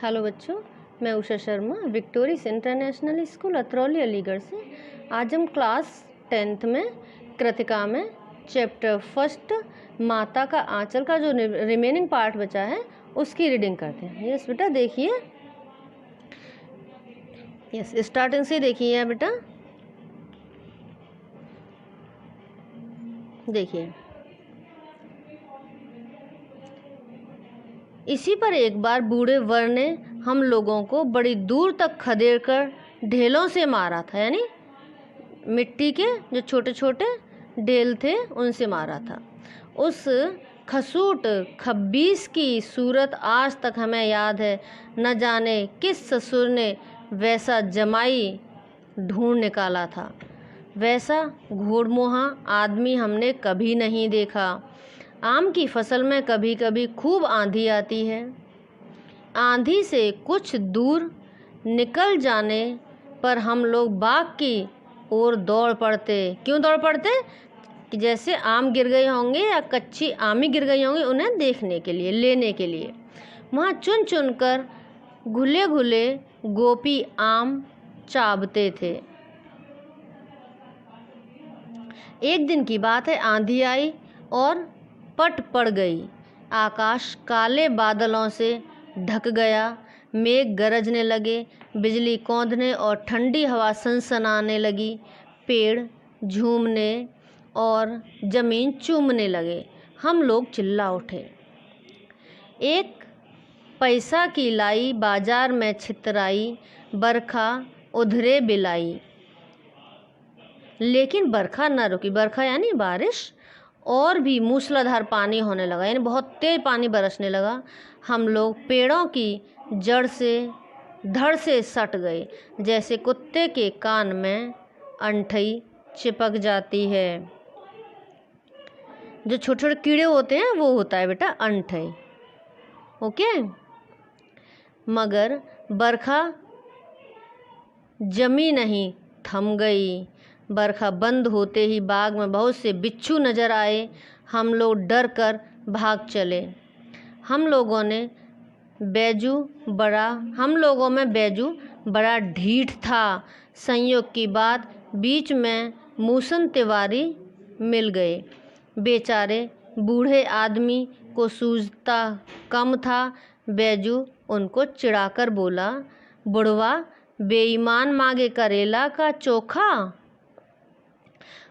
Hello बच्चों, मैं Usha Sharma Victorious International School Atrauli Aligarh से। आज हम क्लास 10th में कृतिका में चैप्टर फर्स्ट माता का आंचल का जो रिमेनिंग पार्ट बचा है उसकी रीडिंग करते हैं। यस बेटा देखिए, यस स्टार्टिंग से देखिए बेटा, देखिए। इसी पर एक बार बूढ़े वर ने हम लोगों को बड़ी दूर तक खदेड़ कर ढेलों से मारा था, यानी मिट्टी के जो छोटे छोटे ढेल थे उनसे मारा था। उस खसूट खब्बीस की सूरत आज तक हमें याद है। न जाने किस ससुर ने वैसा जमाई ढूंढ निकाला था। वैसा घोड़मुहा आदमी हमने कभी नहीं देखा। आम की फसल में कभी कभी खूब आंधी आती है। आंधी से कुछ दूर निकल जाने पर हम लोग बाग की ओर दौड़ पड़ते। क्यों दौड़ पड़ते? कि जैसे आम गिर गए होंगे या कच्ची आमी गिर गई होंगी, उन्हें देखने के लिए, लेने के लिए। वहाँ चुन चुन कर घुले घुले गोपी आम चाबते थे। एक दिन की बात है, आंधी आई और पट पड़ गई। आकाश काले बादलों से ढक गया। मेघ गरजने लगे, बिजली कौंधने और ठंडी हवा सनसनाने लगी। पेड़ झूमने और जमीन चूमने लगे। हम लोग चिल्ला उठे। एक पैसा की लाई बाजार में छितराई, बरखा उधरे बिलाई। लेकिन बरखा न रुकी। बरखा यानी बारिश, और भी मूसलाधार पानी होने लगा, यानी बहुत तेज पानी बरसने लगा। हम लोग पेड़ों की जड़ से धड़ से सट गए, जैसे कुत्ते के कान में अंठई चिपक जाती है। जो छोटे छोटे कीड़े होते हैं वो होता है बेटा अंठई। ओके। मगर बरखा जमी नहीं, थम गई। बरखा बंद होते ही बाग में बहुत से बिच्छू नजर आए। हम लोग डर कर भाग चले। हम लोगों में बैजू बड़ा ढीठ था। संयोग की बात, बीच में मूसन तिवारी मिल गए। बेचारे बूढ़े आदमी को सूझता कम था। बैजू उनको चिढ़ाकर बोला, बुढ़वा बेईमान मांगे करेला का चोखा।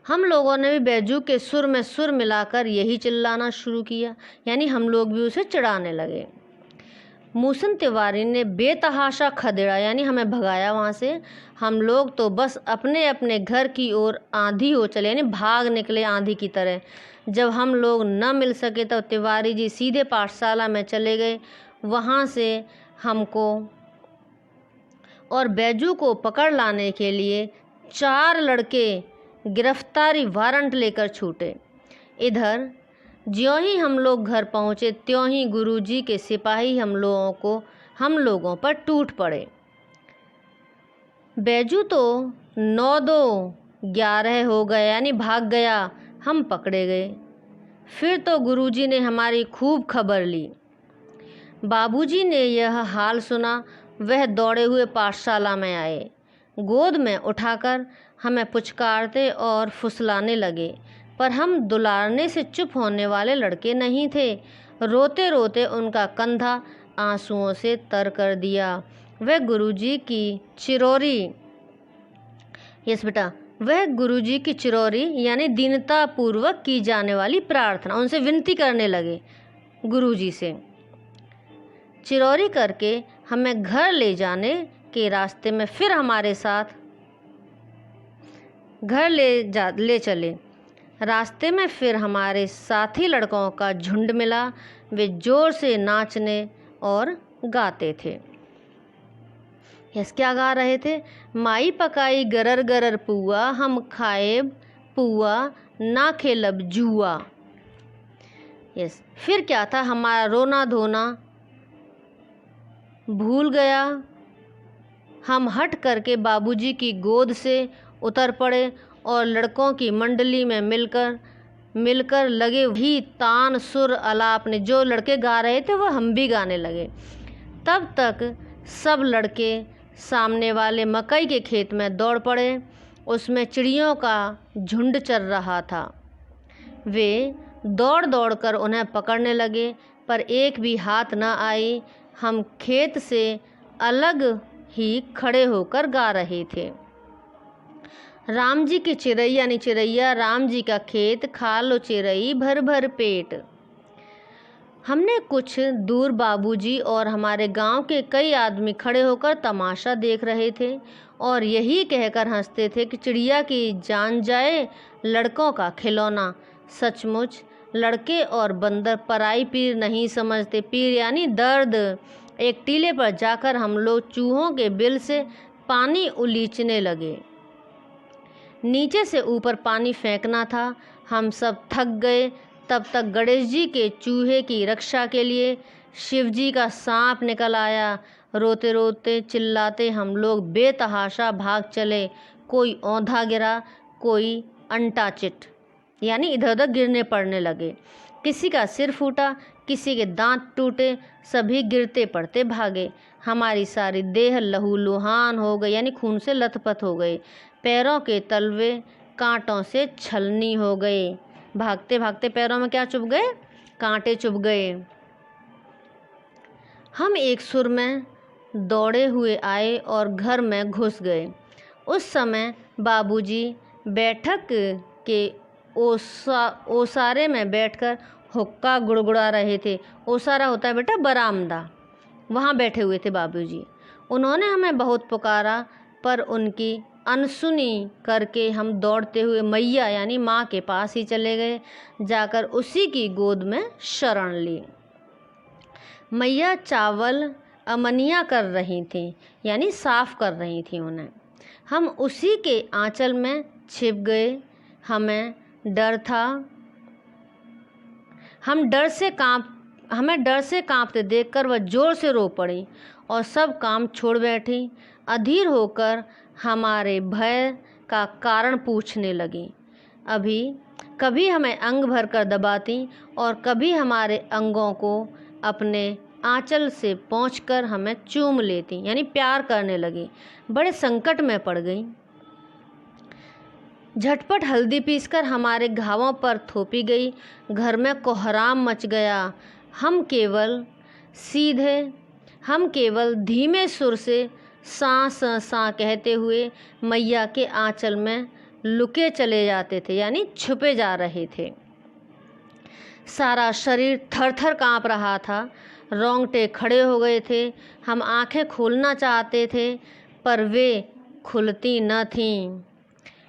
हम लोगों ने भी बैजू के सुर में सुर मिलाकर यही चिल्लाना शुरू किया, यानी हम लोग भी उसे चिढ़ाने लगे। मूसन तिवारी ने बेतहाशा खदेड़ा, यानी हमें भगाया वहाँ से। हम लोग तो बस अपने अपने घर की ओर आंधी हो चले, यानी भाग निकले आंधी की तरह। जब हम लोग न मिल सके तो तिवारी जी सीधे पाठशाला में चले गए। वहाँ से हमको और बैजू को पकड़ लाने के लिए 4 लड़के गिरफ्तारी वारंट लेकर छूटे। इधर ज्यों ही हम लोग घर पहुँचे, त्यों ही गुरुजी के सिपाही हम लोगों पर टूट पड़े। बैजू तो 9-2-11 हो गया, यानी भाग गया। हम पकड़े गए। फिर तो गुरुजी ने हमारी खूब खबर ली। बाबूजी ने यह हाल सुना, वह दौड़े हुए पाठशाला में आए। गोद में उठाकर हमें पुचकारते और फुसलाने लगे, पर हम दुलारने से चुप होने वाले लड़के नहीं थे। रोते रोते उनका कंधा आंसुओं से तर कर दिया। वह गुरुजी की चिरौरी, यस बेटा, वह गुरुजी की चिरौरी यानी दीनता पूर्वक की जाने वाली प्रार्थना, उनसे विनती करने लगे गुरुजी से। चिरौरी करके हमें घर ले जाने के रास्ते में फिर हमारे साथ घर ले चले। रास्ते में फिर हमारे साथी लड़कों का झुंड मिला। वे जोर से नाचने और गाते थे। यस, क्या गा रहे थे? माई पकाई गरर गरर पुआ, हम खाएब पुआ ना खेलब जुआ। यस, फिर क्या था? हमारा रोना धोना भूल गया। हम हट करके बाबूजी की गोद से उतर पड़े और लड़कों की मंडली में मिलकर लगे भी तान सुर अलाप ने, जो लड़के गा रहे थे वो हम भी गाने लगे। तब तक सब लड़के सामने वाले मकई के खेत में दौड़ पड़े। उसमें चिड़ियों का झुंड चल रहा था। वे दौड़ दौड़ कर उन्हें पकड़ने लगे, पर एक भी हाथ न आई। हम खेत से अलग ही खड़े होकर गा रहे थे, राम जी की चिरई यानी चिरैया, राम जी का खेत, खा लो चिरई भर भर पेट। हमने कुछ दूर बाबूजी और हमारे गांव के कई आदमी खड़े होकर तमाशा देख रहे थे और यही कहकर हंसते थे कि चिड़िया की जान जाए लड़कों का खिलौना। सचमुच लड़के और बंदर पराई पीर नहीं समझते। पीर यानी दर्द। एक टीले पर जाकर हम लोग चूहों के बिल से पानी उलीचने लगे। नीचे से ऊपर पानी फेंकना था। हम सब थक गए। तब तक गणेश जी के चूहे की रक्षा के लिए शिव जी का सांप निकल आया। रोते रोते चिल्लाते हम लोग बेतहाशा भाग चले। कोई औंधा गिरा, कोई अंटाचिट यानी इधर उधर गिरने पड़ने लगे। किसी का सिर फूटा, किसी के दांत टूटे, सभी गिरते पड़ते भागे। हमारी सारी देह लहूलुहान हो गई यानी खून से लथपथ हो गए। पैरों के तलवे कांटों से छलनी हो गए। भागते भागते पैरों में क्या चुभ गए? कांटे चुभ गए। हम एक सुर में दौड़े हुए आए और घर में घुस गए। उस समय बाबूजी बैठक के ओसारे में बैठकर हुक्का गुड़गुड़ा रहे थे। ओसारा होता है बेटा बरामदा, वहाँ बैठे हुए थे बाबूजी। उन्होंने हमें बहुत पुकारा, पर उनकी अनसुनी करके हम दौड़ते हुए मैया यानी माँ के पास ही चले गए। जाकर उसी की गोद में शरण ली। मैया चावल अमनिया कर रही थी यानी साफ कर रही थी उन्हें। हम उसी के आंचल में छिप गए। हमें डर था। हमें डर से कांपते देखकर वह जोर से रो पड़ी और सब काम छोड़ बैठी। अधीर होकर हमारे भय का कारण पूछने लगी। कभी हमें अंग भर कर दबाती और कभी हमारे अंगों को अपने आंचल से पोंछकर हमें चूम लेती यानी प्यार करने लगी। बड़े संकट में पड़ गई। झटपट हल्दी पीसकर हमारे घावों पर थोपी गई। घर में कोहराम मच गया। हम केवल धीमे सुर से सा कहते हुए मैया के आंचल में लुके चले जाते थे यानी छुपे जा रहे थे। सारा शरीर थर थर काँप रहा था। रोंगटे खड़े हो गए थे। हम आंखें खोलना चाहते थे, पर वे खुलती न थीं।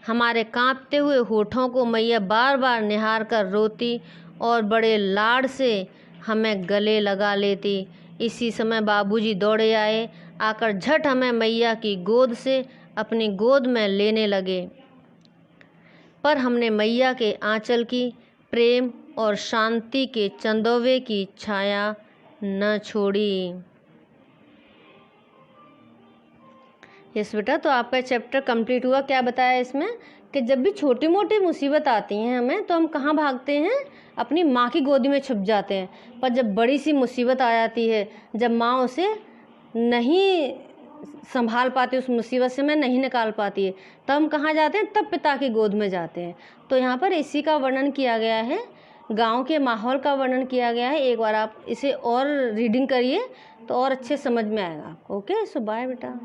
हमारे कांपते हुए होठों को मैया बार बार निहार कर रोती और बड़े लाड से हमें गले लगा लेती। इसी समय बाबूजी दौड़े आए। आकर झट हमें मैया की गोद से अपनी गोद में लेने लगे, पर हमने मैया के आंचल की प्रेम और शांति के चंदोवे की छाया न छोड़ी। यस बेटा, तो आपका चैप्टर कंप्लीट हुआ। क्या बताया इसमें कि जब भी छोटी मोटी मुसीबत आती हैं हमें, तो हम कहाँ भागते हैं? अपनी माँ की गोदी में छुप जाते हैं। पर जब बड़ी सी मुसीबत आ जाती है, जब माँ उसे नहीं संभाल पाती, उस मुसीबत से मैं नहीं निकाल पाती है, तब हम कहाँ जाते हैं? तब पिता की गोद में जाते हैं। तो यहाँ पर इसी का वर्णन किया गया है, गांव के माहौल का वर्णन किया गया है। एक बार आप इसे और रीडिंग करिए तो और अच्छे समझ में आएगा। ओके, सो बाय बेटा।